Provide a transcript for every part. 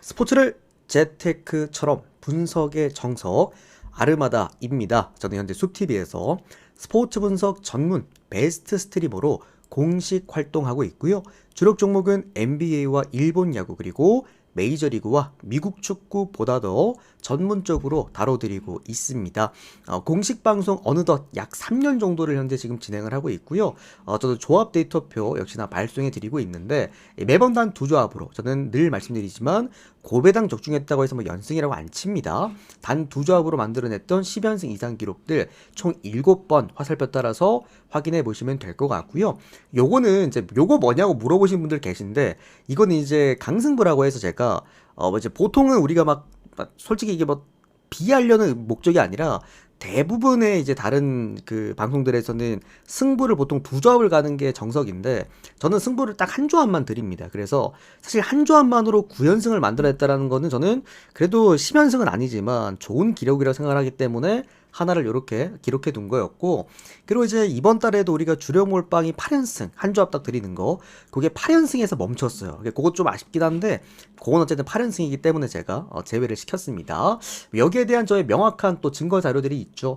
스포츠를 재테크처럼 분석의 정석 아르마다입니다. 저는 현재 숲TV에서 스포츠 분석 전문 베스트 스트리머로 공식 활동하고 있고요. 주력 종목은 NBA와 일본 야구 그리고 메이저리그와 미국 축구보다 더 전문적으로 다뤄드리고 있습니다. 공식 방송 어느덧 약 3년 정도를 현재 지금 진행을 하고 있고요. 저도 조합 데이터표 역시나 발송해드리고 있는데 매번 단 두 조합으로 저는 늘 말씀드리지만 고배당 적중했다고 해서 뭐 연승이라고 안 칩니다. 단 두 조합으로 만들어냈던 10연승 이상 기록들 총 7번 화살표 따라서 확인해 보시면 될 것 같고요. 요거는 이제 요거 뭐냐고 물어보신 분들 계신데 이거는 이제 강승부라고 해서 제가 이제 보통은 우리가 막 솔직히 이게 뭐 비하려는 목적이 아니라 대부분의 이제 다른 그 방송들에서는 승부를 보통 두 조합을 가는 게 정석인데 저는 승부를 딱 한 조합만 드립니다. 그래서 사실 한 조합만으로 9연승을 만들어냈다라는 거는 저는 그래도 10연승은 아니지만 좋은 기록이라고 생각을 하기 때문에 하나를 이렇게 기록해 둔 거였고, 그리고 이제 이번 달에도 우리가 주력 몰빵이 8연승 한 조합 딱 드리는 거 그게 8연승에서 멈췄어요. 그것 좀 아쉽긴 한데 그건 어쨌든 8연승이기 때문에 제가 제외를 시켰습니다. 여기에 대한 저의 명확한 또 증거 자료들이 있죠.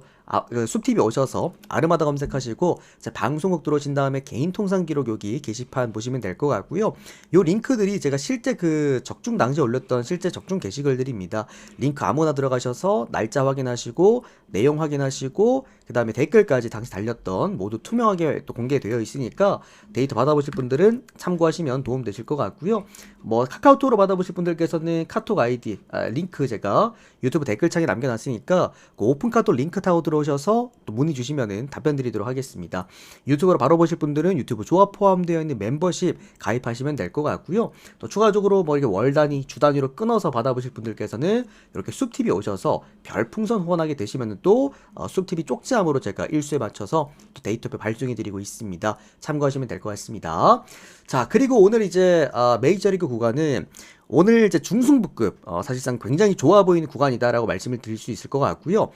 숲TV 오셔서 아르마다 검색하시고 방송국 들어오신 다음에 개인 통상 기록 여기 게시판 보시면 될 것 같고요. 요 링크들이 제가 실제 그 적중 당시에 올렸던 실제 적중 게시글들입니다. 링크 아무나 들어가셔서 날짜 확인하시고 내용 확인하시고 그 다음에 댓글까지 당시 달렸던 모두 투명하게 또 공개되어 있으니까 데이터 받아보실 분들은 참고하시면 도움 되실 것 같고요. 뭐 카카오톡으로 받아보실 분들께서는 카톡 아이디 링크 제가 유튜브 댓글창에 남겨놨으니까 그 오픈 카톡 링크 타고 들어오셔서 또 문의 주시면은 답변 드리도록 하겠습니다. 유튜브로 바로 보실 분들은 유튜브 조합 포함되어 있는 membership 가입하시면 될 것 같고요. 또 추가적으로 뭐 이렇게 월 단위, 주 단위로 끊어서 받아보실 분들께서는 이렇게 숲TV 오셔서 별풍선 후원하게 되시면은 또 숲TV 쪽지함으로 제가 일수에 맞춰서 또 데이터표 발송해드리고 있습니다. 참고하시면 될 것 같습니다. 자, 그리고 오늘 이제 메이저리그 구간은 오늘 이제 중승부급 사실상 굉장히 좋아 보이는 구간이다라고 말씀을 드릴 수 있을 것 같고요.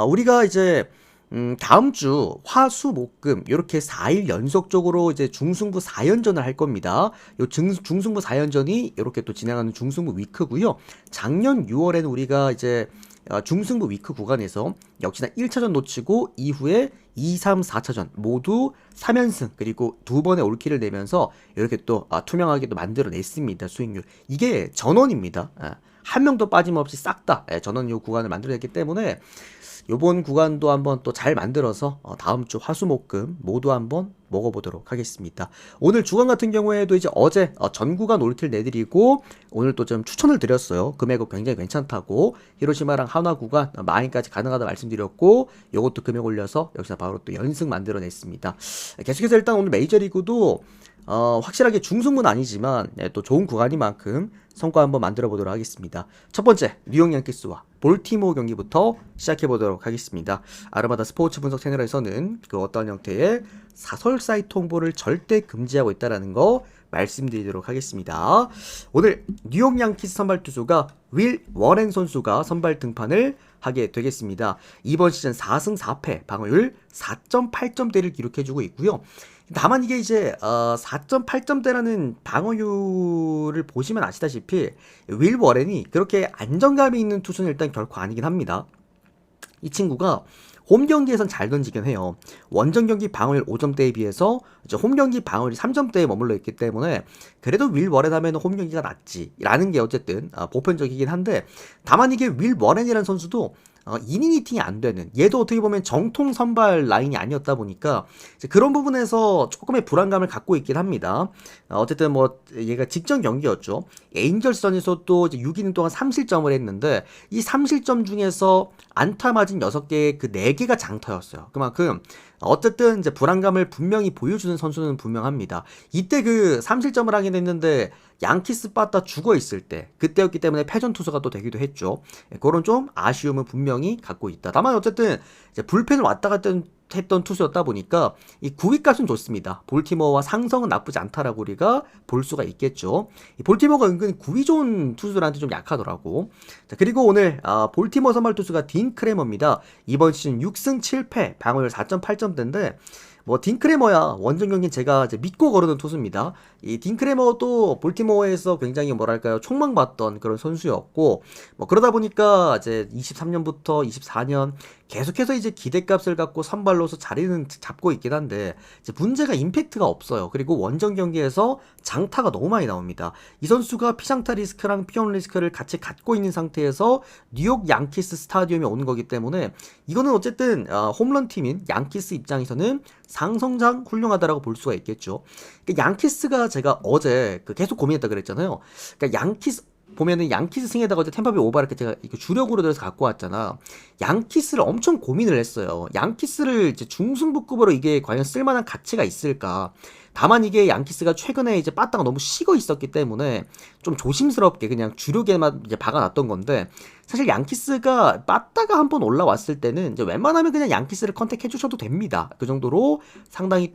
우리가 이제 다음 주 화수목금 이렇게 4일 연속적으로 이제 중승부 4연전을 할 겁니다. 요 중승부 4연전이 이렇게 또 진행하는 중승부 위크고요. 작년 6월에는 우리가 이제 중승부 위크 구간에서 역시나 1차전 놓치고 이후에 2, 3, 4차전 모두 3연승 그리고 두 번의 올킬을 내면서 이렇게 또 투명하게 또 만들어냈습니다. 수익률 이게 전원입니다. 한 명도 빠짐없이 싹 다 전원 요 구간을 만들어냈기 때문에 요번 구간도 한번 또 잘 만들어서 다음 주 화수목금 모두 한번 먹어보도록 하겠습니다. 오늘 주간 같은 경우에도 이제 어제 전 구간 올킬 내드리고 오늘 또 좀 추천을 드렸어요. 금액은 굉장히 괜찮다고 히로시마랑 한화 구간 마인까지 가능하다 말씀드렸고 요것도 금액 올려서 역시나 바로 또 연승 만들어냈습니다. 계속해서 일단 오늘 메이저리그도 확실하게 중승부는 아니지만 또 좋은 구간이만큼 성과 한번 만들어 보도록 하겠습니다. 첫 번째 뉴욕 양키스와 볼티모어 경기부터 시작해 보도록 하겠습니다. 아르마다 스포츠 분석 채널에서는 그 어떤 형태의 사설 사이트 홍보를 절대 금지하고 있다는 거 말씀드리도록 하겠습니다. 오늘 뉴욕 양키스 선발 투수가 윌 워렌 선수가 선발 등판을 하게 되겠습니다. 이번 시즌 4승 4패 방어율 4.8점대를 기록해주고 있고요. 다만 이게 이제 4.8점대라는 방어율을 보시면 아시다시피 윌 워렌이 그렇게 안정감이 있는 투수는 일단 결코 아니긴 합니다. 이 친구가 홈 경기에선 잘 던지긴 해요. 원정 경기 방어율 5점대에 비해서 이제 홈 경기 방어율이 3점대에 머물러 있기 때문에 그래도 윌 워렌 하면 홈 경기가 낫지라는 게 어쨌든 보편적이긴 한데, 다만 이게 윌 워렌이라는 선수도 이닝 히팅이 안 되는, 얘도 어떻게 보면 정통 선발 라인이 아니었다 보니까 그런 부분에서 조금의 불안감을 갖고 있긴 합니다. 어쨌든 뭐 얘가 직전 경기였죠. 에인절스전에서도 6이닝 동안 3실점을 했는데 이 3실점 중에서 안타 맞은 6개 그 4개가 장타였어요. 그만큼 어쨌든 이제 불안감을 분명히 보여주는 선수는 분명합니다. 이때 그 3실점을 하긴 했는데 양키스 빠따 죽어 있을 때 그때였기 때문에 패전 투수가 또 되기도 했죠. 그런 좀 아쉬움은 분명히 갖고 있다. 다만 어쨌든 이제 불펜을 왔다 갔다 했던 투수였다 보니까 이 구위값은 좋습니다. 볼티모어와 상성은 나쁘지 않다라고 우리가 볼 수가 있겠죠. 이 볼티모어가 은근 구위 좋은 투수들한테 좀 약하더라고. 자, 그리고 오늘 볼티모어 선발 투수가 딘 크레머입니다. 이번 시즌 6승 7패 방어율 4.8점대인데 뭐 딘크레머야 원정 경기 제가 이제 믿고 거르는 투수입니다. 이 딘크레머도 볼티모어에서 굉장히 뭐랄까요 촉망받던 그런 선수였고 뭐 그러다 보니까 이제 23년부터 24년 계속해서 이제 기대값을 갖고 선발로서 자리는 잡고 있긴 한데 이제 문제가 임팩트가 없어요. 그리고 원정 경기에서 장타가 너무 많이 나옵니다. 이 선수가 피장타 리스크랑 피홈 리스크를 같이 갖고 있는 상태에서 뉴욕 양키스 스타디움에 오는 거기 때문에 이거는 어쨌든 홈런 팀인 양키스 입장에서는 상성장 훌륭하다라고 볼 수가 있겠죠. 그러니까 양키스가 제가 어제 계속 고민했다 그랬잖아요. 그러니까 양키스 보면은 양키스 승에다가 어제 템파베이 오바 이렇게 제가 주력으로 들어서 갖고 왔잖아. 양키스를 엄청 고민을 했어요. 양키스를 이제 중승부급으로 이게 과연 쓸만한 가치가 있을까? 다만 이게 양키스가 최근에 이제 빠따가 너무 식어 있었기 때문에 좀 조심스럽게 그냥 주력에만 이제 박아놨던 건데 사실 양키스가 빠따가 한번 올라왔을 때는 이제 웬만하면 그냥 양키스를 컨택해 주셔도 됩니다. 그 정도로 상당히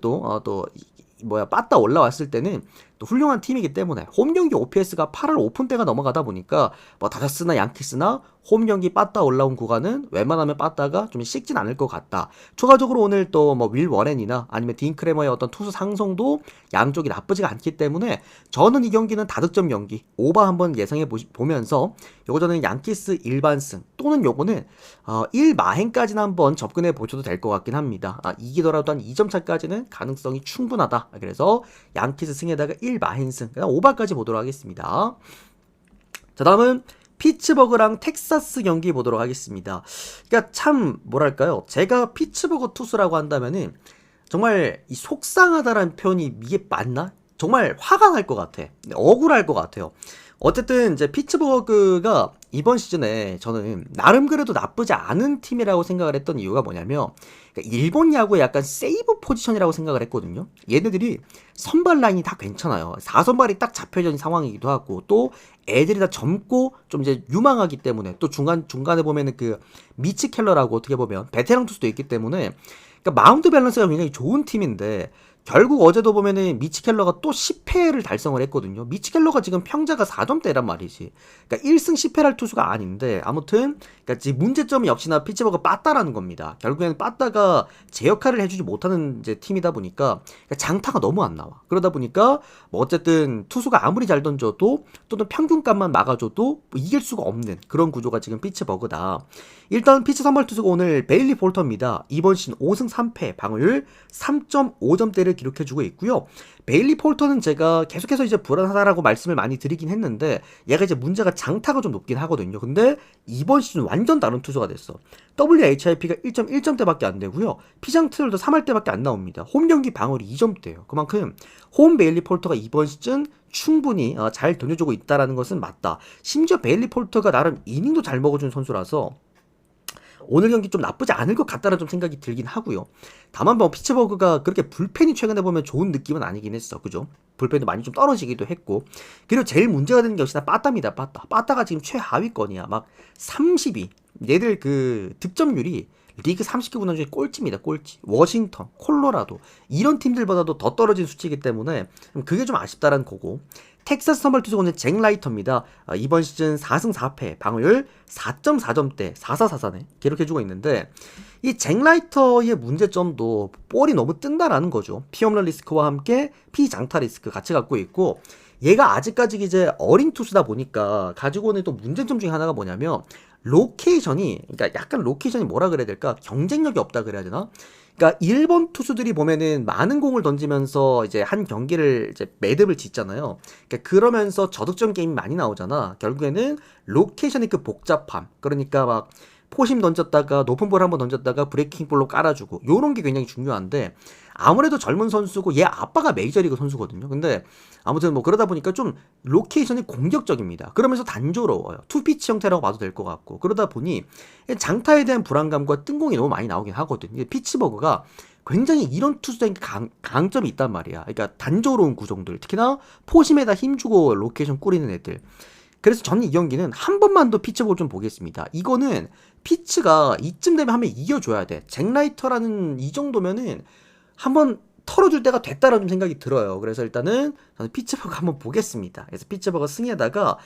빠따 올라왔을 때는 또 훌륭한 팀이기 때문에 홈 경기 OPS가 8할 오픈대가 넘어가다 보니까 뭐 다저스나 양키스나 홈 경기 빠따 올라온 구간은 웬만하면 빠따가 좀 식진 않을 것 같다. 추가적으로 오늘 또 뭐 윌 워렌이나 아니면 딘 크레머의 어떤 투수 상성도 양쪽이 나쁘지가 않기 때문에 저는 이 경기는 다득점 경기 오버 한번 예상해 보면서 요거 저는 양키스 일반승 또는 요거는 1마행까지는 한번 접근해 보셔도 될 것 같긴 합니다. 이기더라도 한 2점 차까지는 가능성이 충분하다. 그래서 양키스 승에다가 1마행승 그냥 오버까지 보도록 하겠습니다. 자, 다음은 피츠버그랑 텍사스 경기 보도록 하겠습니다. 그러니까 참 뭐랄까요, 제가 피츠버그 투수라고 한다면은 정말 이 속상하다라는 표현이 이게 맞나? 정말 화가 날 것 같아. 억울할 것 같아요. 어쨌든 이제 피츠버그가 이번 시즌에 저는 나름 그래도 나쁘지 않은 팀이라고 생각을 했던 이유가 뭐냐면 그러니까 일본 야구의 약간 세이브 포지션이라고 생각을 했거든요. 얘네들이 선발 라인이 다 괜찮아요. 4선발이 딱 잡혀져 있는 상황이기도 하고 또 애들이 다 젊고 좀 이제 유망하기 때문에 또 중간에 보면은 그 미치 켈러라고 어떻게 보면 베테랑 투수도 있기 때문에 그러니까 마운드 밸런스가 굉장히 좋은 팀인데 결국 어제도 보면은 미치 켈러가 또 10회를 달성을 했거든요. 미치 켈러가 지금 평자가 4점대란 말이지. 그러니까 1승 10패할 투수가 아닌데 아무튼 그러니까 문제점이 역시나 피츠버그 빠따라는 겁니다. 결국에는 빠따가 제 역할을 해주지 못하는 이제 팀이다 보니까 그러니까 장타가 너무 안 나와. 그러다 보니까 뭐 어쨌든 투수가 아무리 잘 던져도 또는 평균값만 막아줘도 뭐 이길 수가 없는 그런 구조가 지금 피츠버그다. 일단 피츠 선발 투수가 오늘 베일리 폴터입니다. 이번 시즌 5승 3패 방어율 3.5점대를 기록해주고 있고요. 베일리 폴터는 제가 계속해서 이제 불안하다라고 말씀을 많이 드리긴 했는데 얘가 이제 문제가 장타가 좀 높긴 하거든요. 근데 이번 시즌 완전 다른 투수가 됐어. WHIP가 1.1점대밖에 안 되고요. 피장 트롤도 3할대밖에 안 나옵니다. 홈 경기 방어율이 2점대예요. 그만큼 홈 베일리 폴터가 이번 시즌 충분히 잘 던져주고 있다라는 것은 맞다. 심지어 베일리 폴터가 나름 이닝도 잘 먹어준 선수라서 오늘 경기 좀 나쁘지 않을 것 같다는 좀 생각이 들긴 하고요. 다만 뭐 피츠버그가 그렇게 불펜이 최근에 보면 좋은 느낌은 아니긴 했어. 그죠? 불펜도 많이 좀 떨어지기도 했고. 그리고 제일 문제가 되는 게 역시나 빠따입니다. 빠따가 지금 최하위권이야. 막 32. 얘들 그 득점률이 리그 30개 구단 중에 꼴찌입니다. 꼴찌. 워싱턴, 콜로라도 이런 팀들보다도 더 떨어진 수치이기 때문에 그게 좀 아쉽다라는 거고. 텍사스 선발 투수는 잭 라이터입니다. 이번 시즌 4승 4패 방어율 4.4점대 4.444네 기록해주고 있는데 이 잭 라이터의 문제점도 볼이 너무 뜬다라는 거죠. 피홈런 리스크와 함께 피장타 리스크 같이 갖고 있고 얘가 아직까지 이제 어린 투수다 보니까 가지고 오는 또 문제점 중에 하나가 뭐냐면 로케이션이 그러니까 약간 로케이션이 뭐라 그래야 될까? 경쟁력이 없다 그래야 되나? 그러니까 일본 투수들이 보면은 많은 공을 던지면서 이제 한 경기를 이제 매듭을 짓잖아요. 그러니까 그러면서 저득점 게임이 많이 나오잖아. 결국에는 로케이션의 그 복잡함. 그러니까 막 포심 던졌다가 높은 볼 한번 던졌다가 브레이킹 볼로 깔아주고 요런 게 굉장히 중요한데 아무래도 젊은 선수고 얘 아빠가 메이저리그 선수거든요. 근데 아무튼 뭐 그러다 보니까 좀 로케이션이 공격적입니다. 그러면서 단조로워요. 투피치 형태라고 봐도 될 것 같고 그러다 보니 장타에 대한 불안감과 뜬공이 너무 많이 나오긴 하거든요. 피츠버그가 굉장히 이런 투수적인 강점이 있단 말이야. 그러니까 단조로운 구종들 특히나 포심에다 힘주고 로케이션 꾸리는 애들. 그래서 저는 이 경기는 한 번만 더 피츠볼 좀 보겠습니다. 이거는 피츠가 이쯤 되면 한번 이겨줘야 돼. 잭 라이터라는 이 정도면은 한번 털어줄 때가 됐다라는 생각이 들어요. 그래서 일단은 저는 피츠버그 한번 보겠습니다. 그래서 피츠버그 승에다가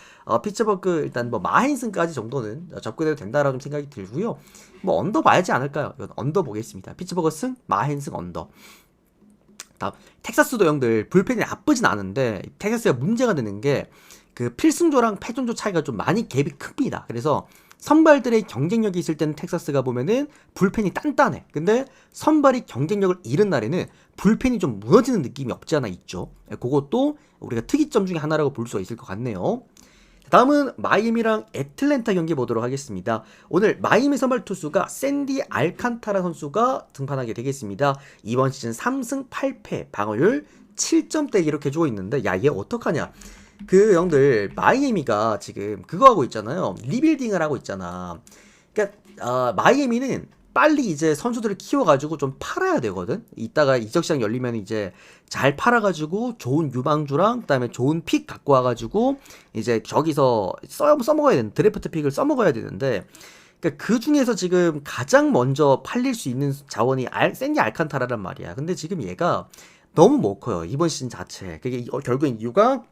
피츠버그 일단 뭐 마힌승까지 정도는 접근해도 된다라는 생각이 들고요. 뭐 언더 봐야지 않을까요? 이건 언더 보겠습니다. 피츠버그 승, 마힌승 언더. 텍사스도 형들 불펜이 나쁘진 않은데 텍사스가 문제가 되는 게 그 필승조랑 패전조 차이가 좀 많이 갭이 큽니다. 그래서 선발들의 경쟁력이 있을 때는 텍사스가 보면은 불펜이 단단해. 근데 선발이 경쟁력을 잃은 날에는 불펜이 좀 무너지는 느낌이 없지 않아 있죠. 그것도 우리가 특이점 중에 하나라고 볼 수가 있을 것 같네요. 다음은 마이애미랑 애틀랜타 경기 보도록 하겠습니다. 오늘 마이애미 선발 투수가 샌디 알칸타라 선수가 등판하게 되겠습니다. 이번 시즌 3승 8패 방어율 7점대 기록해주고 있는데 야 얘 어떡하냐. 그 형들 마이애미가 지금 그거 하고 있잖아요. 리빌딩을 하고 있잖아. 그러니까 마이애미는 빨리 이제 선수들을 키워가지고 좀 팔아야 되거든. 이따가 이적 시장 열리면 이제 잘 팔아가지고 좋은 유망주랑 그다음에 좋은 픽 갖고 와가지고 이제 저기서 써먹어야 되는 드래프트 픽을 써먹어야 되는데. 그러니까 그 중에서 지금 가장 먼저 팔릴 수 있는 자원이 샌디 알칸타라란 말이야. 근데 지금 얘가 너무 못 커요. 이번 시즌 자체. 그게 결국엔 이유가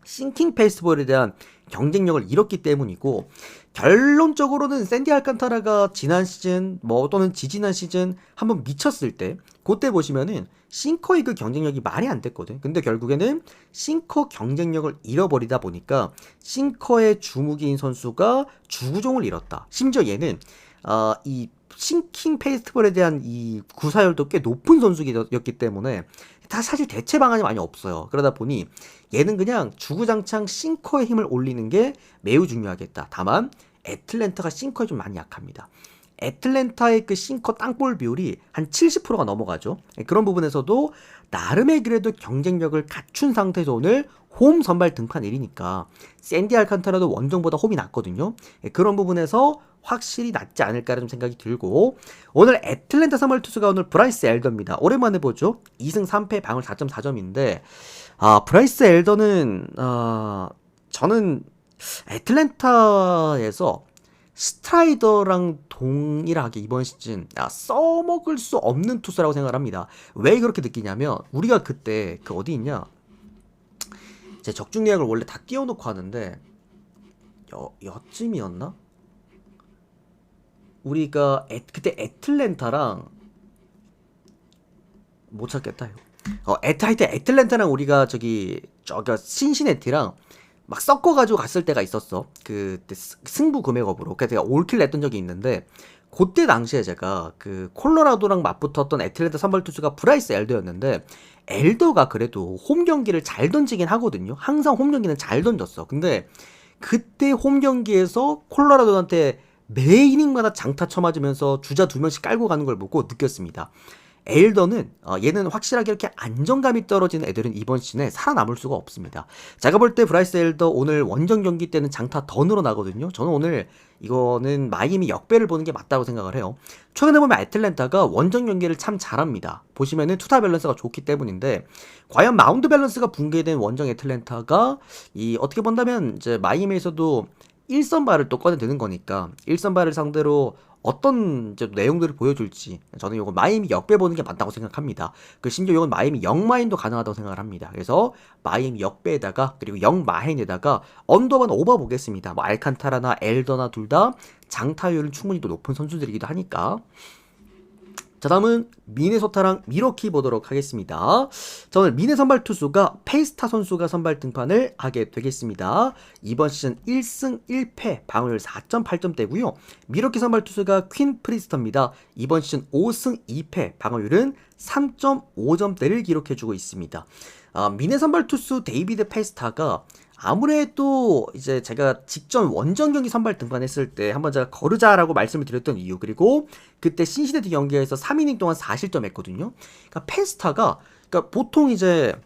싱킹 페이스볼에 대한 경쟁력을 잃었기 때문이고, 결론적으로는 샌디 알칸타라가 지난 시즌 또는 지지난 시즌 한번 미쳤을 때 그때 보시면은 싱커의 그 경쟁력이 말이 안 됐거든. 근데 결국에는 싱커 경쟁력을 잃어버리다 보니까 싱커의 주무기인 선수가 주구종을 잃었다. 심지어 얘는 이 싱킹 페이스볼에 대한 이 구사율도 꽤 높은 선수였기 때문에 다 사실 대체 방안이 많이 없어요. 그러다 보니 얘는 그냥 주구장창 싱커의 힘을 올리는 게 매우 중요하겠다. 다만 애틀랜타가 싱커에 좀 많이 약합니다. 애틀랜타의 그 싱커 땅볼 비율이 한 70%가 넘어가죠. 그런 부분에서도 나름의 그래도 경쟁력을 갖춘 상태에서 오늘 홈 선발 등판일이니까 샌디 알칸타라도 원정보다 홈이 낫거든요. 그런 부분에서 확실히 낫지 않을까라는 생각이 들고, 오늘 애틀랜타 선발 투수가 오늘 브라이스 엘더입니다. 오랜만에 보죠. 2승 3패 방울 4.4점인데 브라이스 엘더는 저는 애틀랜타에서 스트라이더랑 동일하게 이번 시즌 써먹을 수 없는 투수라고 생각을 합니다. 왜 그렇게 느끼냐면 우리가 그때 그 어디 있냐, 제 적중 예약을 원래 다 띄워놓고 하는데 여쯤이었나? 우리가 그때 애틀랜타랑 못 찾겠다 이거. 하여튼 애틀랜타랑 우리가 저기 신시내티랑 막 섞어가지고 갔을 때가 있었어. 그때 승부 금액업으로. 그래서 제가 올킬 냈던 적이 있는데, 그때 당시에 제가 그 콜로라도랑 맞붙었던 애틀랜타 선발 투수가 브라이스 엘더였는데, 엘더가 그래도 홈 경기를 잘 던지긴 하거든요. 항상 홈 경기는 잘 던졌어. 근데 그때 홈 경기에서 콜로라도한테 매 이닝마다 장타 쳐맞으면서 주자 2명씩 깔고 가는 걸 보고 느꼈습니다. 엘더는 얘는 확실하게 이렇게 안정감이 떨어지는 애들은 이번 시즌에 살아남을 수가 없습니다. 제가 볼 때 브라이스 엘더 오늘 원정 경기 때는 장타 더 늘어나거든요. 저는 오늘 이거는 마이애미 역배를 보는 게 맞다고 생각을 해요. 최근에 보면 애틀랜타가 원정 경기를 참 잘합니다. 보시면은 투타 밸런스가 좋기 때문인데, 과연 마운드 밸런스가 붕괴된 원정 애틀랜타가 어떻게 본다면 이제 마이애미에서도 1선발을 또 꺼내드는 거니까 1선발을 상대로 어떤 이제 내용들을 보여줄지, 저는 이거 마이애미 역배 보는 게 맞다고 생각합니다. 심지어 이건 마이애미 역마인도 가능하다고 생각을 합니다. 그래서 마이애미 역배에다가 그리고 역마인에다가 언더만 오버 보겠습니다. 알칸타라나 엘더나 둘 다 장타율은 충분히 또 높은 선수들이기도 하니까. 자, 다음은 미네소타랑 미러키 보도록 하겠습니다. 자, 오늘 미네 선발 투수가 페이스타 선수가 선발 등판을 하게 되겠습니다. 이번 시즌 1승 1패 방어율 4.8점대고요. 미러키 선발 투수가 퀸 프리스터입니다. 이번 시즌 5승 2패 방어율은 3.5점대를 기록해주고 있습니다. 미네 선발 투수 데이비드 페이스타가 아무래도 이제 제가 직전 원정 경기 선발 등판했을 때 한번 제가 거르자라고 말씀을 드렸던 이유, 그리고 그때 신시내티 경기에서 3이닝 동안 4실점 했거든요. 그러니까 페스타가 보통 이제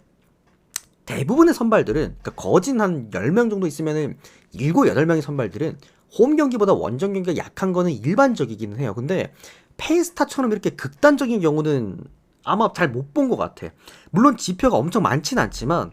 대부분의 선발들은 거진 한 10명 정도 있으면은 7, 8명의 선발들은 홈 경기보다 원정 경기가 약한 거는 일반적이기는 해요. 근데 페스타처럼 이렇게 극단적인 경우는 아마 잘 못 본 것 같아. 물론 지표가 엄청 많진 않지만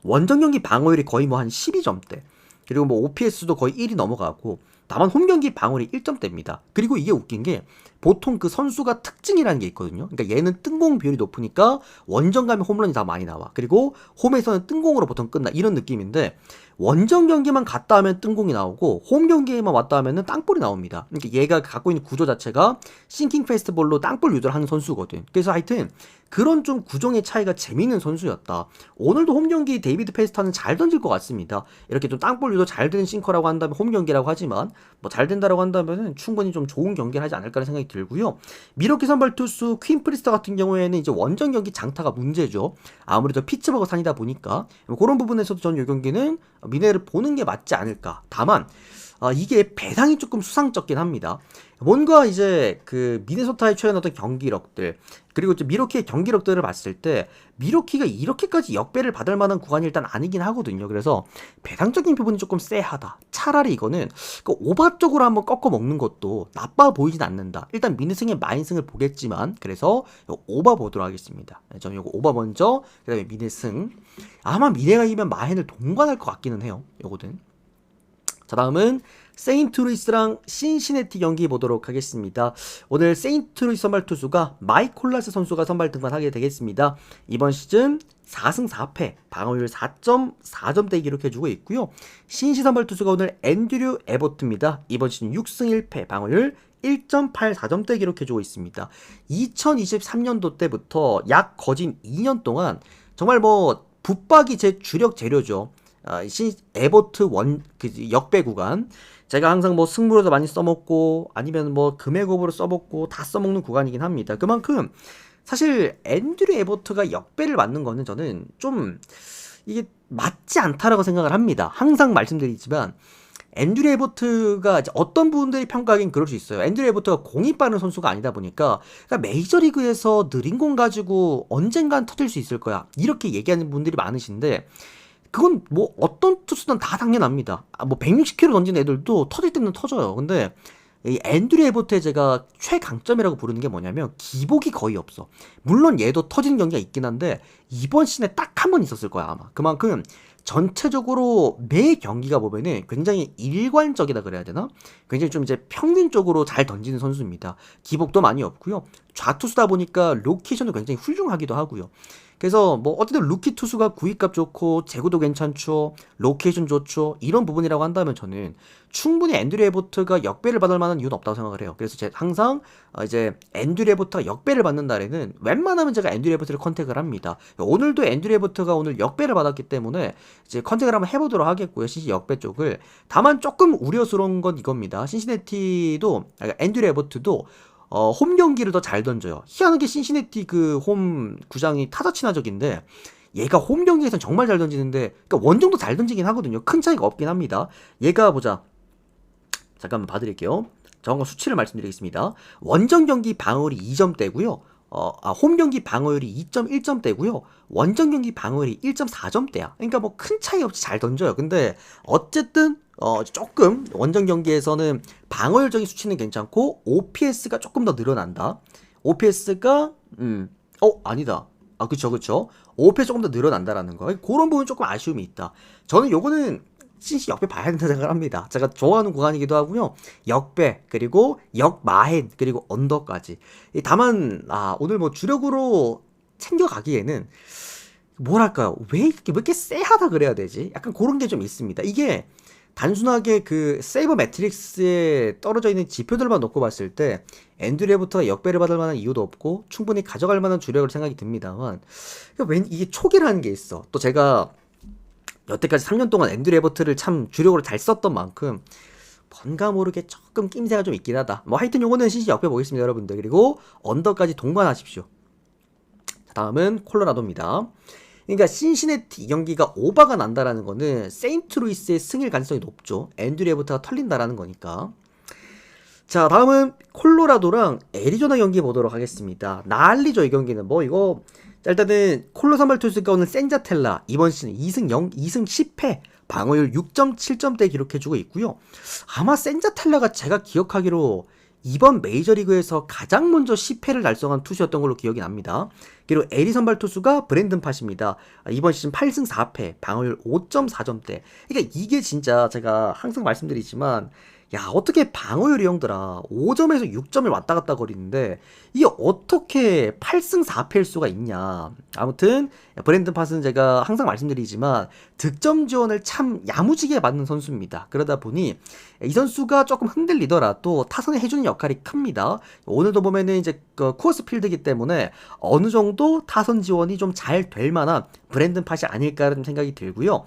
원정 경기 방어율이 거의 한 12점대, 그리고 OPS도 거의 1이 넘어가고, 다만 홈 경기 방어율이 1점대입니다. 그리고 이게 웃긴 게 보통 그 선수가 특징이라는 게 있거든요. 그러니까 얘는 뜬공 비율이 높으니까 원정 가면 홈런이 다 많이 나와. 그리고 홈에서는 뜬공으로 보통 끝나. 이런 느낌인데 원정 경기만 갔다 하면 뜬공이 나오고 홈 경기에만 왔다 하면은 땅볼이 나옵니다. 그러니까 얘가 갖고 있는 구조 자체가 싱킹 페스트볼로 땅볼 유도를 하는 선수거든. 그래서 하여튼 그런 좀 구종의 차이가 재밌는 선수였다. 오늘도 홈 경기 데이비드 페스타는 잘 던질 것 같습니다. 이렇게 좀 땅볼 유도 잘 되는 싱커라고 한다면 홈 경기라고 하지만 뭐 잘 된다라고 한다면은 충분히 좀 좋은 경기를 하지 않을까라는 생각이 들고요. 미러키 선발 투수 퀸 프리스터 같은 경우에는 이제 원정 경기 장타가 문제죠. 아무래도 피츠버그 산이다 보니까 그런 부분에서도 저는 이 경기는 미네를 보는 게 맞지 않을까. 다만 이게 배당이 조금 수상쩍긴 합니다. 뭔가 이제 그 미네소타의 최근 어떤 경기력들 그리고 이제 미러키의 경기력들을 봤을 때 미러키가 이렇게까지 역배를 받을 만한 구간이 일단 아니긴 하거든요. 그래서 배당적인 부분이 조금 쎄하다. 차라리 이거는 그 오바 쪽으로 한번 꺾어 먹는 것도 나빠 보이진 않는다. 일단 미네승의 마인승을 보겠지만 그래서 오바 보도록 하겠습니다. 저는 이거 오바 먼저 그 다음에 미네승 아마 미네가 이기면 마헨을 동반할 것 같기는 해요. 요거는 자 다음은 세인트루이스랑 신시내티 경기 보도록 하겠습니다. 오늘 세인트루이스 선발 투수가 마이크 콜라스 선수가 선발 등판하게 되겠습니다. 이번 시즌 4승 4패 방어율 4.4점대 기록해주고 있고요. 신시 선발 투수가 오늘 앤드류 에버트입니다. 이번 시즌 6승 1패 방어율 1.84점대 기록해주고 있습니다. 2023년도 때부터 약 거진 2년 동안 정말 뭐 붙박이 제 주력 재료죠. 에버트 역배 구간 제가 항상 뭐 승부로도 많이 써먹고 아니면 뭐 금액업으로 써먹고 다 써먹는 구간이긴 합니다. 그만큼 사실 앤드류 에버트가 역배를 맞는 거는 저는 좀 이게 맞지 않다라고 생각을 합니다. 항상 말씀드리지만 앤드류 에버트가 어떤 분들이 평가하기엔 그럴 수 있어요. 앤드류 에버트가 공이 빠른 선수가 아니다 보니까 그러니까 메이저리그에서 느린 공 가지고 언젠간 터질 수 있을 거야 이렇게 얘기하는 분들이 많으신데 그건 뭐 어떤 투수든 다 당연합니다. 뭐 160km 던진 애들도 터질 때는 터져요. 근데 이 앤드류 에버트의 제가 최강점이라고 부르는 게 뭐냐면 기복이 거의 없어. 물론 얘도 터지는 경기가 있긴 한데 이번 시즌에 딱 한 번 있었을 거야 아마. 그만큼 전체적으로 매 경기가 보면은 굉장히 일관적이다 그래야 되나? 굉장히 좀 이제 평균적으로 잘 던지는 선수입니다. 기복도 많이 없고요. 좌투수다 보니까 로케이션도 굉장히 훌륭하기도 하고요. 그래서 뭐 어쨌든 루키 투수가 구위값 좋고 제구도 괜찮죠. 로케이션 좋죠. 이런 부분이라고 한다면 저는 충분히 앤드류 에버트가 역배를 받을 만한 이유는 없다고 생각을 해요. 그래서 제가 항상 이제 앤드류 에버트가 역배를 받는 날에는 웬만하면 제가 앤드류 에버트를 컨택을 합니다. 오늘도 앤드류 에버트가 오늘 역배를 받았기 때문에 이제 컨택을 한번 해보도록 하겠고요. 신시 역배 쪽을. 다만 조금 우려스러운 건 이겁니다. 신시내티도 앤드류 에버트도 홈 경기를 더 잘 던져요. 희한하게 신시내티 그 홈 구장이 타자 친화적인데 얘가 홈 경기에서는 정말 잘 던지는데 그러니까 원정도 잘 던지긴 하거든요. 큰 차이가 없긴 합니다. 얘가 보자. 잠깐만 봐드릴게요. 정확한 수치를 말씀드리겠습니다. 원정 경기 방어율이 2점대고요. 홈 경기 방어율이 2.1점대고요. 원정 경기 방어율이 1.4점대야. 그러니까 뭐 큰 차이 없이 잘 던져요. 근데 어쨌든 조금 원정 경기에서는 방어율적인 수치는 괜찮고 OPS가 조금 더 늘어난다. OPS가 아니다. 그쵸. OPS 조금 더 늘어난다라는 거. 그런 부분 조금 아쉬움이 있다. 저는 요거는 신시 역배 봐야 된다고 생각을 합니다. 제가 좋아하는 구간이기도 하고요. 역배 그리고 역마헨 그리고 언더까지. 다만 오늘 뭐 주력으로 챙겨가기에는 뭐랄까요? 왜 이렇게 쎄하다 그래야 되지? 약간 그런 게 좀 있습니다. 이게 단순하게 그 세이버 매트릭스에 떨어져 있는 지표들만 놓고 봤을 때 앤드류 에버트가 역배를 받을 만한 이유도 없고 충분히 가져갈 만한 주력을 생각이 듭니다만 이게 초기라는 게 있어. 또 제가 여태까지 3년 동안 앤드류 에버트를 참 주력으로 잘 썼던 만큼 뭔가 모르게 조금 낌새가 좀 있긴 하다. 뭐 하여튼 요거는 신시 역배 보겠습니다 여러분들. 그리고 언더까지 동반하십시오. 다음은 콜로라도입니다. 그러니까 신시내티 경기가 오바가 난다라는 거는 세인트루이스의 승일 가능성이 높죠. 앤드류 에버트가 털린다라는 거니까. 자 다음은 콜로라도랑 애리조나 경기 보도록 하겠습니다. 난리죠 이 경기는. 뭐 이거 일단은 콜로 선발 투수가 오늘 센자텔라 이번 시즌 2승 10패 방어율 6.7점대 기록해주고 있고요. 아마 센자텔라가 제가 기억하기로 이번 메이저리그에서 가장 먼저 10회를 달성한 투수였던 걸로 기억이 납니다. 그리고 에리 선발 투수가 브랜든 팟입니다. 이번 시즌 8승 4패, 방어율 5.4점대. 그러니까 이게 진짜 제가 항상 말씀드리지만 야, 어떻게 방어율이 형들아 5점에서 6점을 왔다 갔다 거리는데 이게 어떻게 8승 4패일 수가 있냐. 아무튼 브랜든 팟은 제가 항상 말씀드리지만 득점 지원을 참 야무지게 받는 선수입니다. 그러다 보니 이 선수가 조금 흔들리더라도 타선에 해주는 역할이 큽니다. 오늘도 보면은 이제 쿠어스 필드이기 때문에 어느 정도 타선 지원이 좀 잘 될 만한 브랜든 팟이 아닐까라는 생각이 들고요.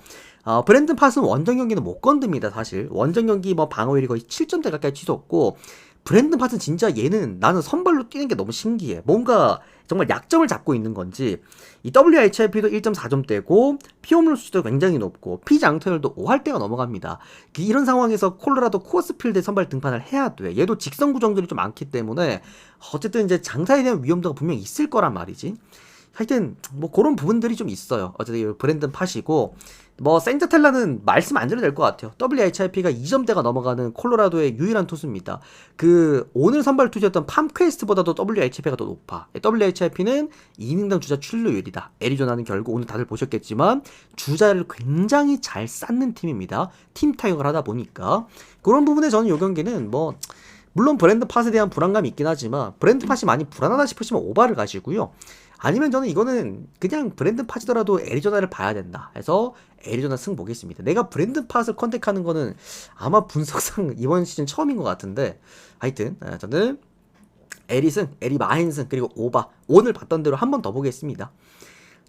브랜든 팟은 원정 경기는 못 건듭니다, 사실. 원정 경기 뭐 방어율이 거의 7점대 가까이 치솟고, 브랜든 팟은 진짜 얘는 나는 선발로 뛰는 게 너무 신기해. 뭔가 정말 약점을 잡고 있는 건지, 이 WHIP도 1.4점대고, 피홈런 수도 굉장히 높고, 피장타율도 5할대가 넘어갑니다. 이런 상황에서 콜로라도 코어스필드에 선발 등판을 해야 돼. 얘도 직선 구정들이 좀 많기 때문에, 어쨌든 이제 장타에 대한 위험도가 분명히 있을 거란 말이지. 하여튼 뭐 그런 부분들이 좀 있어요. 어쨌든 브랜든 팟이고 뭐 생자텔라는 말씀 안 드려도 될 것 같아요. WHIP가 2점대가 넘어가는 콜로라도의 유일한 투수입니다. 그 오늘 선발 투수였던 팜퀘스트보다도 WHIP가 더 높아. WHIP는 이닝당 주자 출루율이다. 애리조나는 결국 오늘 다들 보셨겠지만 주자를 굉장히 잘 쌓는 팀입니다. 팀 타격을 하다 보니까 그런 부분에 저는 이 경기는 뭐 물론 브랜든 팟에 대한 불안감이 있긴 하지만 브랜든 팟이 많이 불안하다 싶으시면 오바를 가시고요. 아니면 저는 이거는 그냥 브랜든 팟이더라도 애리조나를 봐야 된다 해서 애리조나 승 보겠습니다. 내가 브랜든 팟을 컨택하는 거는 아마 분석상 이번 시즌 처음인 것 같은데 하여튼 저는 에리승, 에리 마힌승 그리고 오바 오늘 봤던 대로 한 번 더 보겠습니다.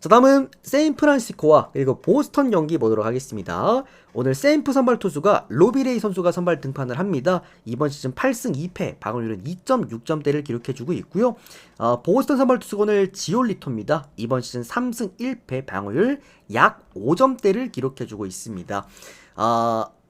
자, 다음은 샌프란시스코와 그리고 보스턴 경기 보도록 하겠습니다. 오늘 샌프 선발 투수가 로비레이 선수가 선발 등판을 합니다. 이번 시즌 8승 2패, 방어율은 2.6점대를 기록해주고 있고요. 보스턴 선발 투수가 오늘 지올리토입니다. 이번 시즌 3승 1패, 방어율 약 5점대를 기록해주고 있습니다.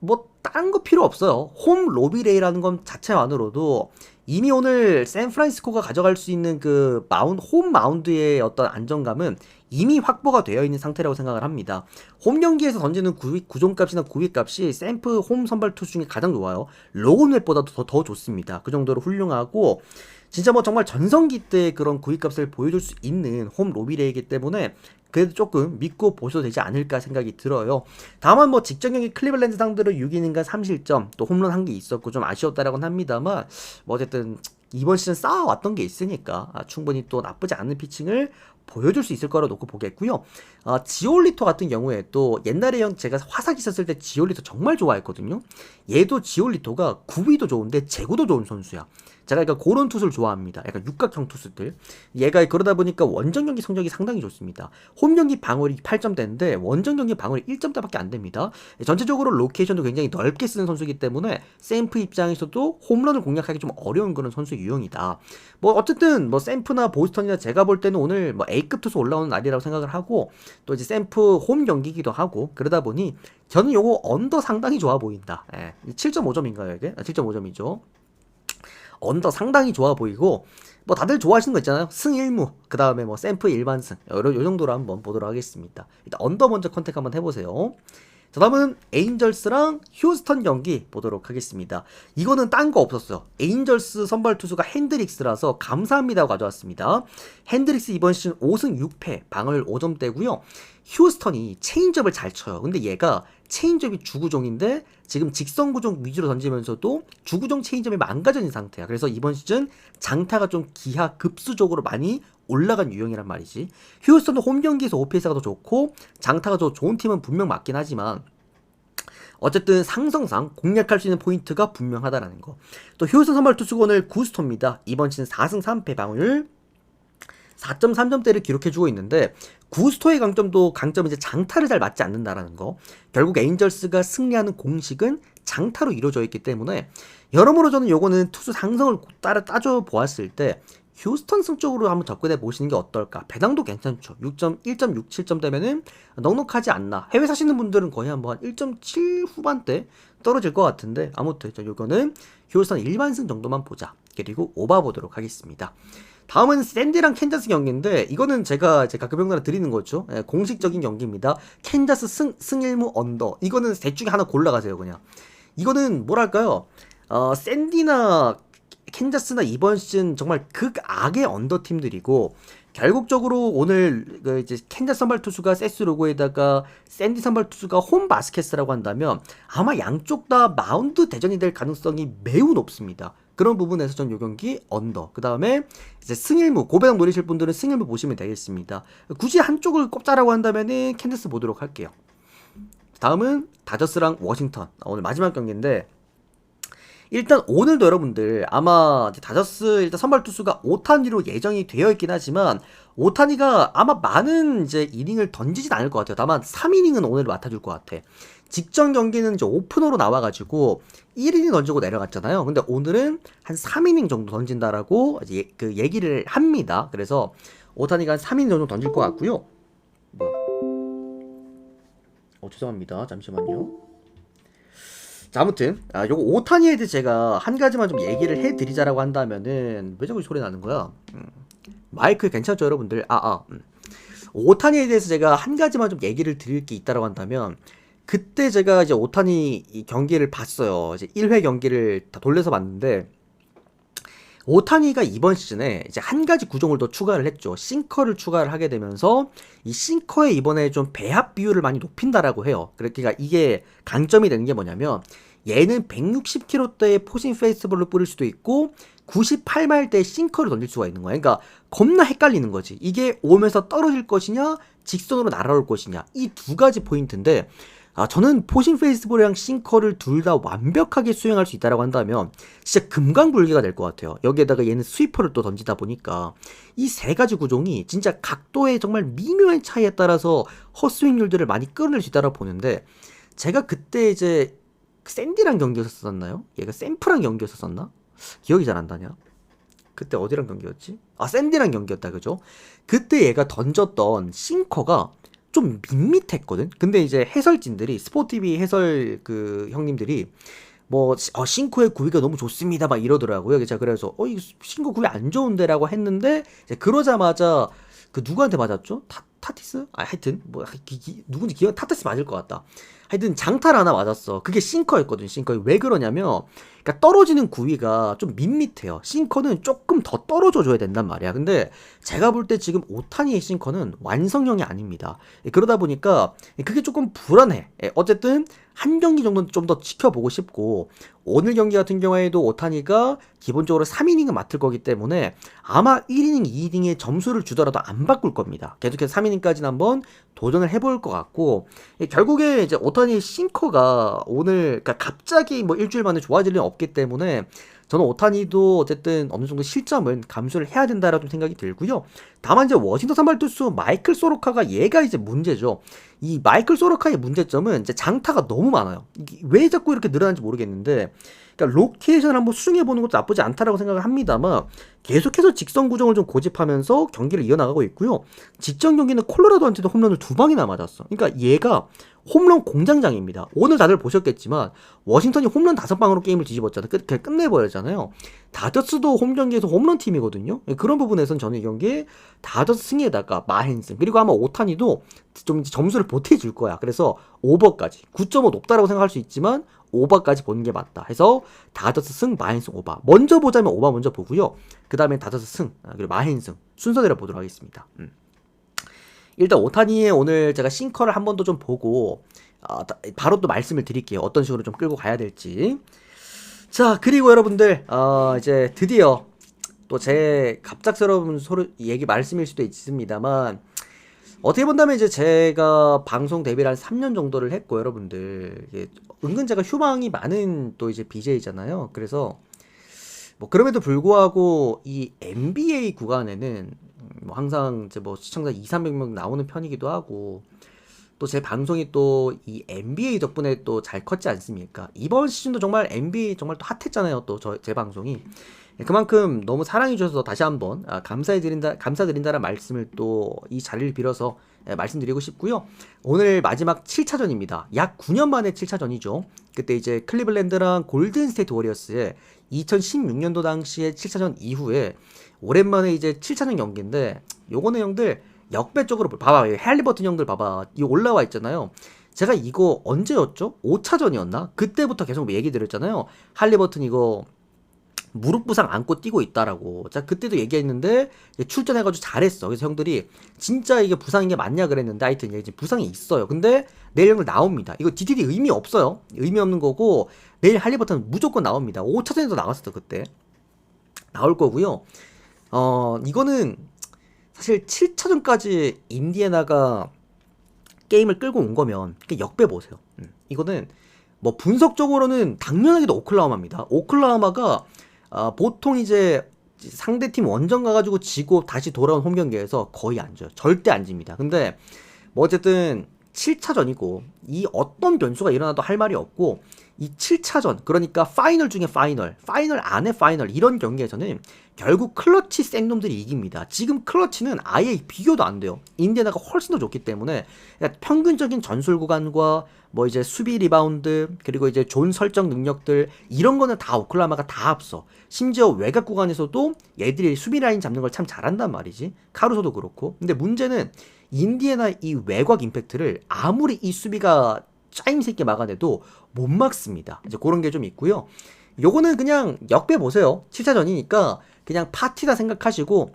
뭐 다른 거 필요 없어요. 홈 로비레이라는 건 자체만으로도 이미 오늘 샌프란시스코가 가져갈 수 있는 그 홈 마운드의 어떤 안정감은 이미 확보가 되어 있는 상태라고 생각을 합니다. 홈 경기에서 던지는 구종값이나 구위값이 샌프 홈 선발 투수 중에 가장 좋아요. 로건 웹보다도 더 좋습니다. 그 정도로 훌륭하고 진짜 뭐 정말 전성기 때 그런 구위값을 보여줄 수 있는 홈 로비레이기 때문에 그래도 조금 믿고 보셔도 되지 않을까 생각이 들어요. 다만 뭐 직전 경기 클리블랜드 상대로 6이닝과 3실점 또 홈런 한 개 있었고 좀 아쉬웠다라고는 합니다만 뭐 어쨌든 이번 시즌 쌓아왔던 게 있으니까 충분히 또 나쁘지 않은 피칭을 보여줄 수 있을 거라 놓고 보겠고요. 지올리토 같은 경우에 또 옛날에 제가 화삭 있었을 때 지올리토 정말 좋아했거든요. 얘도 지올리토가 구위도 좋은데 제구도 좋은 선수야. 제가 그러니까 그런 투수를 좋아합니다. 약간 육각형 투수들. 얘가 그러다 보니까 원정 경기 성적이 상당히 좋습니다. 홈 경기 방어율이 8점대인데 원정 경기 방어율이 1점대밖에 안 됩니다. 전체적으로 로케이션도 굉장히 넓게 쓰는 선수이기 때문에 샘프 입장에서도 홈런을 공략하기 좀 어려운 그런 선수 유형이다. 뭐 어쨌든 뭐 샘프나 보스턴이나 제가 볼 때는 오늘 뭐 A급 투수 올라오는 날이라고 생각을 하고 또 이제 샘프 홈 경기기도 하고 그러다 보니 저는 요거 언더 상당히 좋아 보인다. 7.5점인가요 이게? 7.5점이죠. 언더 상당히 좋아 보이고 뭐 다들 좋아하시는 거 있잖아요. 승 1무 그 다음에 뭐 샘프 일반승 요 정도로 한번 보도록 하겠습니다. 일단 언더 먼저 컨택 한번 해보세요. 자, 다음은 에인절스랑 휴스턴 경기 보도록 하겠습니다. 이거는 딴 거 없었어요. 에인절스 선발 투수가 핸드릭스라서 감사합니다고 가져왔습니다. 핸드릭스 이번 시즌 5승 6패 방어율 5점대고요. 휴스턴이 체인지업을 잘 쳐요. 근데 얘가 체인지업이 주구종인데 지금 직선 구종 위주로 던지면서도 주구종 체인지업이 망가진 상태야. 그래서 이번 시즌 장타가 좀 기하급수적으로 많이 올라간 유형이란 말이지. 휴스턴도 홈 경기에서 OPS가 더 좋고 장타가 더 좋은 팀은 분명 맞긴 하지만 어쨌든 상성상 공략할 수 있는 포인트가 분명하다라는 거. 또 휴스턴 선발 투수가 오늘 구스토입니다. 이번 시즌 4승 3패 방어율 4.3점대를 기록해주고 있는데 구스토의 강점은 이제 장타를 잘 맞지 않는다라는 거. 결국 에인절스가 승리하는 공식은 장타로 이루어져 있기 때문에 여러모로 저는 요거는 투수 상성을 따져 보았을 때 휴스턴 승 쪽으로 한번 접근해 보시는 게 어떨까. 배당도 괜찮죠. 1.67점 되면은 넉넉하지 않나. 해외 사시는 분들은 거의 한번 1.7 후반대 떨어질 것 같은데 아무튼 요거는 휴스턴 일반승 정도만 보자. 그리고 오바 보도록 하겠습니다. 다음은 샌디랑 캔자스 경기인데 이거는 제가 가끔 형들한테 드리는 거죠. 공식적인 경기입니다. 캔자스 승 1무 언더. 이거는 셋 중에 하나 골라가세요 그냥. 이거는 뭐랄까요. 샌디나 캔자스나 이번 시즌 정말 극악의 언더 팀들이고 결국적으로 오늘 그 이제 캔자스 선발 투수가 세스 로고에다가 샌디 선발 투수가 홈 바스켓스라고 한다면 아마 양쪽 다 마운드 대전이 될 가능성이 매우 높습니다. 그런 부분에서 전 요 경기 언더. 그 다음에 이제 승일무 고배당 노리실 분들은 승일무 보시면 되겠습니다. 굳이 한쪽을 꼽자라고 한다면은 캔자스 보도록 할게요. 다음은 다저스랑 워싱턴. 오늘 마지막 경기인데 일단 오늘도 여러분들 아마 다저스 일단 선발 투수가 오타니로 예정이 되어 있긴 하지만 오타니가 아마 많은 이제 이닝을 던지진 않을 것 같아요. 다만 3이닝은 오늘 맡아줄 것 같아. 직전 경기는 이제 오프너로 나와가지고 1이닝 던지고 내려갔잖아요. 근데 오늘은 한 3이닝 정도 던진다라고 이제 그 얘기를 합니다. 그래서 오타니가 한 3이닝 정도 던질 것 같고요. 죄송합니다. 잠시만요. 자, 아무튼 요거 오타니에 대해 제가 한 가지만 좀 얘기를 해드리자라고 한다면은 왜 자꾸 소리 나는 거야? 마이크 괜찮죠 여러분들? 오타니에 대해서 제가 한 가지만 좀 얘기를 드릴 게 있다라고 한다면 그때 제가 이제 오타니 이 경기를 봤어요. 이제 1회 경기를 다 돌려서 봤는데 오타니가 이번 시즌에 이제 한 가지 구종을 더 추가를 했죠. 싱커를 추가를 하게 되면서 이 싱커에 이번에 좀 배합 비율을 많이 높인다라고 해요. 그러니까 이게 강점이 되는 게 뭐냐면 얘는 160km대의 포신 페이스볼을 뿌릴 수도 있고 98마일대의 싱커를 던질 수가 있는 거야. 그러니까 겁나 헷갈리는 거지. 이게 오면서 떨어질 것이냐 직선으로 날아올 것이냐 이 두 가지 포인트인데 저는 포신 페이스볼이랑 싱커를 둘 다 완벽하게 수행할 수 있다라고 한다면 진짜 금강불개가 될 것 같아요. 여기에다가 얘는 스위퍼를 또 던지다 보니까 이 세 가지 구종이 진짜 각도의 정말 미묘한 차이에 따라서 헛스윙률들을 많이 끌어낼 수 있다고 보는데 제가 그때 이제 샌디랑 경기였었나요? 얘가 샘프랑 경기였었나? 기억이 잘 안 나냐? 그때 어디랑 경기였지? 샌디랑 경기였다 그죠? 그때 얘가 던졌던 싱커가 좀 밋밋했거든. 근데 이제 해설진들이 스포티비 해설 그 형님들이 뭐 싱커의 구위가 너무 좋습니다 막 이러더라고요. 그래서 이 싱커 구위 안 좋은데라고 했는데 이제 그러자마자 그 누구한테 맞았죠? 타티스? 하여튼 뭐 누군지 기억 타티스 맞을 것 같다. 하여튼 장타를 하나 맞았어. 그게 싱커였거든. 싱커 왜 그러냐면 그러니까 떨어지는 구위가 좀 밋밋해요. 싱커는 조금 더 떨어져 줘야 된단 말이야. 근데 제가 볼 때 지금 오타니의 싱커는 완성형이 아닙니다. 그러다 보니까 그게 조금 불안해. 어쨌든 한 경기 정도는 좀 더 지켜보고 싶고 오늘 경기 같은 경우에도 오타니가 기본적으로 3이닝은 맡을 거기 때문에 아마 1이닝, 2이닝에 점수를 주더라도 안 바꿀 겁니다. 계속해서 3이닝까지는 한번 도전을 해볼 것 같고 결국에 이제 오타니 싱커가 오늘 그러니까 갑자기 뭐 일주일 만에 좋아질 일은 없기 때문에 저는 오타니도 어쨌든 어느 정도 실점은 감수를 해야 된다라고 좀 생각이 들고요. 다만 이제 워싱턴 선발 투수 마이클 소로카가 얘가 이제 문제죠. 이 마이클 소로카의 문제점은 이제 장타가 너무 많아요. 이게 왜 자꾸 이렇게 늘어나는지 모르겠는데 그러니까 로케이션을 한번 수정해보는 것도 나쁘지 않다라고 생각을 합니다만 계속해서 직선 구종을 좀 고집하면서 경기를 이어나가고 있고요. 직전 경기는 콜로라도한테도 홈런을 2방이나 맞았어. 그러니까 얘가 홈런 공장장입니다. 오늘 다들 보셨겠지만 워싱턴이 홈런 5방으로 게임을 뒤집었잖아요. 그냥 끝내버렸잖아요. 다저스도 홈 경기에서 홈런 팀이거든요. 그런 부분에서는 저는 이 경기에 다저스 승리에다가 마헨슨 그리고 아마 오타니도 좀 점수를 보태줄 거야. 그래서 오버까지 9.5 높다라고 생각할 수 있지만 오버까지 보는 게 맞다 해서 다저스 승 마헨승 오버 먼저 보자면 오버 먼저 보고요. 그 다음에 다저스 승 그리고 마헨승 순서대로 보도록 하겠습니다. 일단 오타니의 오늘 제가 싱커를 한 번 더 좀 보고 바로 또 말씀을 드릴게요. 어떤 식으로 좀 끌고 가야 될지. 자 그리고 여러분들 이제 드디어 또 제 갑작스러운 얘기 말씀일 수도 있습니다만 어떻게 본다면 이제 제가 방송 데뷔를 한 3년 정도를 했고 여러분들 은근 제가 휴방이 많은 또 이제 BJ잖아요. 그래서 뭐 그럼에도 불구하고 이 NBA 구간에는 뭐 항상 이제 뭐 시청자 200~300명 나오는 편이기도 하고 또 제 방송이 또 이 NBA 덕분에 또 잘 컸지 않습니까? 이번 시즌도 정말 NBA 정말 또 핫했잖아요. 또 제 방송이 그만큼 너무 사랑해 주셔서 다시 한번 감사드린다는 말씀을 또 이 자리를 빌어서 말씀드리고 싶고요. 오늘 마지막 7차전입니다. 약 9년 만에 7차전이죠. 그때 이제 클리블랜드랑 골든 스테이트 워리어스의 2016년도 당시에 7차전 이후에 오랜만에 이제 7차전 경기인데 요거는 형들 역배적으로 봐봐. 할리버튼 형들 봐봐. 이거 올라와 있잖아요. 제가 이거 언제였죠? 5차전이었나? 그때부터 계속 얘기 드렸잖아요. 할리버튼 이거 무릎 부상 안고 뛰고 있다라고. 자, 그때도 얘기했는데 출전해가지고 잘했어. 그래서 형들이 진짜 이게 부상인 게 맞냐 그랬는데 하여튼 이제 부상이 있어요. 근데 내일 형들 나옵니다. 이거 DTD 의미 없어요. 의미 없는 거고 내일 할리버튼 무조건 나옵니다. 5차전에도 나왔어 그때. 나올 거고요. 이거는 사실 7차전까지 인디애나가 게임을 끌고 온 거면 역배 보세요. 이거는 뭐 분석적으로는 당연하게도 오클라호마입니다. 오클라호마가 보통 이제 상대팀 원정 가가지고 지고 다시 돌아온 홈 경기에서 거의 안 져요. 절대 안 집니다. 근데 뭐 어쨌든 7차전이고 이 어떤 변수가 일어나도 할 말이 없고 이 7차전 그러니까 파이널 중에 파이널 안에 파이널 이런 경기에서는 결국 클러치 센 놈들이 이깁니다. 지금 클러치는 아예 비교도 안 돼요. 인디애나가 훨씬 더 좋기 때문에 평균적인 전술 구간과 뭐 이제 수비 리바운드 그리고 이제 존 설정 능력들 이런 거는 다 오클라호마가 다 앞서. 심지어 외곽 구간에서도 얘들이 수비 라인 잡는 걸 참 잘한단 말이지. 카루소도 그렇고. 근데 문제는 인디애나 이 외곽 임팩트를 아무리 이 수비가 짜임새 있게 막아내도 못 막습니다. 이제 그런 게 좀 있고요. 요거는 그냥 역배 보세요. 7차전이니까 그냥 파티다 생각하시고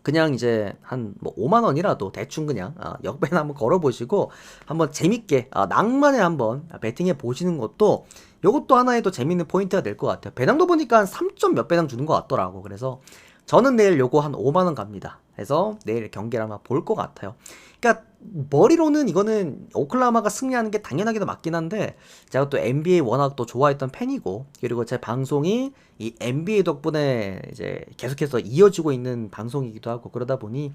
그냥 이제 한 뭐 5만 원이라도 대충 그냥 역배나 한번 걸어보시고 한번 재밌게 낭만에 한번 베팅해 보시는 것도 요것도 하나의 또 재밌는 포인트가 될 것 같아요. 배당도 보니까 한 3점 몇 배당 주는 것 같더라고. 그래서 저는 내일 요거 한 5만 원 갑니다. 그래서 내일 경기를 아마 볼 것 같아요. 그러니까 머리로는 이거는 오클라호마가 승리하는 게 당연하게도 맞긴 한데 제가 또 NBA 워낙 또 좋아했던 팬이고 그리고 제 방송이 이 NBA 덕분에 이제 계속해서 이어지고 있는 방송이기도 하고 그러다 보니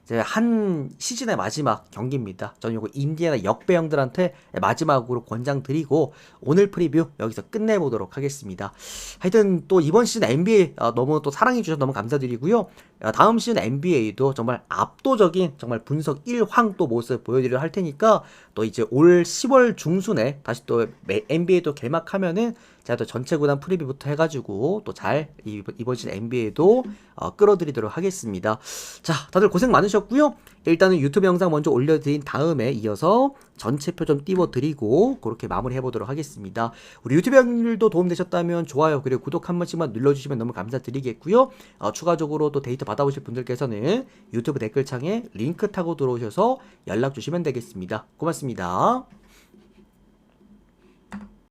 이제 한 시즌의 마지막 경기입니다. 저는 요거 인디애나 역배 형들한테 마지막으로 권장드리고 오늘 프리뷰 여기서 끝내보도록 하겠습니다. 하여튼 또 이번 시즌 NBA 너무 또 사랑해주셔서 너무 감사드리고요. 다음 시즌 NBA도 정말 압도적인 정말 분석 1황 또 모습 보여드리려 할 테니까 또 이제 올 10월 중순에 다시 또 NBA 또 개막하면은 제가 또 전체 구단 프리뷰부터 해가지고 또 잘 이번 시즌 NBA도 끌어드리도록 하겠습니다. 자, 다들 고생 많으셨고요. 일단은 유튜브 영상 먼저 올려드린 다음에 이어서 전체표 좀 띄워드리고 그렇게 마무리해보도록 하겠습니다. 우리 유튜브 형들도 도움되셨다면 좋아요 그리고 구독 한 번씩만 눌러주시면 너무 감사드리겠고요. 추가적으로 또 데이터 받아보실 분들께서는 유튜브 댓글창에 링크 타고 들어오셔서 연락 주시면 되겠습니다. 고맙습니다.